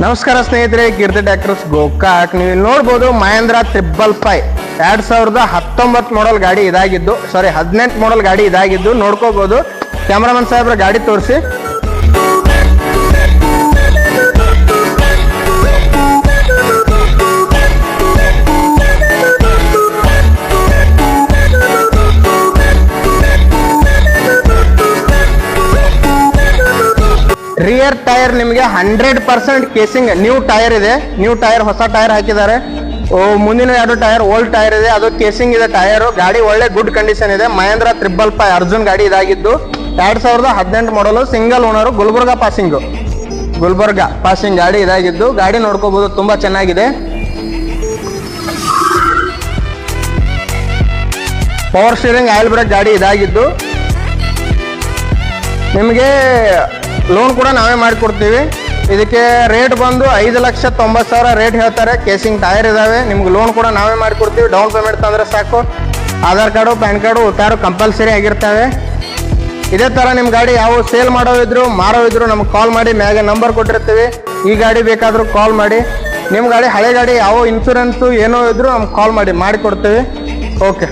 ನಮಸ್ಕಾರ ಸ್ನೇಹಿತರೆ, ಕೀರ್ತಿ ಟ್ರ್ಯಾಕ್ಟರ್ಸ್ ಗೋಕಾಕ್. ನೀವು ಇಲ್ಲಿ ನೋಡ್ಬೋದು ಮಹೇಂದ್ರ 555 2019 ಮಾಡೆಲ್ ಗಾಡಿ ಇದಾಗಿದ್ದು, 18 ಮಾಡೆಲ್ ಗಾಡಿ ಇದಾಗಿದ್ದು ನೋಡ್ಕೋಬಹುದು. ಕ್ಯಾಮ್ರಾಮನ್ ಸಾಹೇಬ್ರ ಗಾಡಿ ತೋರಿಸಿ. ರಿಯರ್ ಟೈರ್ ನಿಮಗೆ 100% ಕೇಸಿಂಗ್ ನ್ಯೂ ಟೈರ್ ಇದೆ. ನ್ಯೂ ಟೈರ್, ಹೊಸ ಟೈರ್ ಹಾಕಿದ್ದಾರೆ. ಮುಂದಿನ 2 ಟೈರ್ ಓಲ್ಡ್ ಟೈರ್ ಇದೆ, ಅದು ಕೇಸಿಂಗ್ ಇದೆ ಟೈರ್. ಗಾಡಿ ಒಳ್ಳೆ ಗುಡ್ ಕಂಡೀಷನ್ ಇದೆ. ಮಹೇಂದ್ರ 555 ಅರ್ಜುನ್ ಗಾಡಿ ಇದಾಗಿದ್ದು 2018 ಮಾಡಲು, ಸಿಂಗಲ್ ಓನರು, ಗುಲ್ಬರ್ಗಾ ಪಾಸಿಂಗ್ ಗಾಡಿ ಇದಾಗಿದ್ದು. ಗಾಡಿ ನೋಡ್ಕೋಬಹುದು, ತುಂಬಾ ಚೆನ್ನಾಗಿದೆ. ಪವರ್ ಸ್ಟೀರಿಂಗ್, ಆಯಿಲ್ ಬ್ರೇಕ್ ಗಾಡಿ ಇದಾಗಿದ್ದು. ನಿಮಗೆ ಲೋನ್ ಕೂಡ ನಾವೇ ಮಾಡಿಕೊಡ್ತೀವಿ. ಇದಕ್ಕೆ ರೇಟ್ ಬಂದು 5,90,000 ರೇಟ್ ಹೇಳ್ತಾರೆ. ಕೇಸಿಂಗ್ ಟೈರ್ ಇದಾವೆ. ನಿಮ್ಗೆ ಲೋನ್ ಕೂಡ ನಾವೇ ಮಾಡಿಕೊಡ್ತೀವಿ. ಡೌನ್ ಪೇಮೆಂಟ್ ತಂದ್ರೆ ಸಾಕು. ಆಧಾರ್ ಕಾರ್ಡು, ಪ್ಯಾನ್ ಕಾರ್ಡು, ಉತ್ತಾರು ಕಂಪಲ್ಸರಿ ಆಗಿರ್ತವೆ. ಇದೇ ಥರ ನಿಮ್ಮ ಗಾಡಿ ಯಾವ ಸೇಲ್ ಮಾರೋ ಇದ್ರು ನಮ್ಗೆ ಕಾಲ್ ಮಾಡಿ. ಮ್ಯಾಗೆ ನಂಬರ್ ಕೊಟ್ಟಿರ್ತೀವಿ. ಈ ಗಾಡಿ ಬೇಕಾದರೂ ಕಾಲ್ ಮಾಡಿ. ನಿಮ್ಮ ಗಾಡಿ, ಹಳೆ ಗಾಡಿ ಯಾವ ಇನ್ಶೂರೆನ್ಸು ಏನೋ ಇದ್ರು ನಮ್ಗೆ ಕಾಲ್ ಮಾಡಿ ಕೊಡ್ತೀವಿ. ಓಕೆ.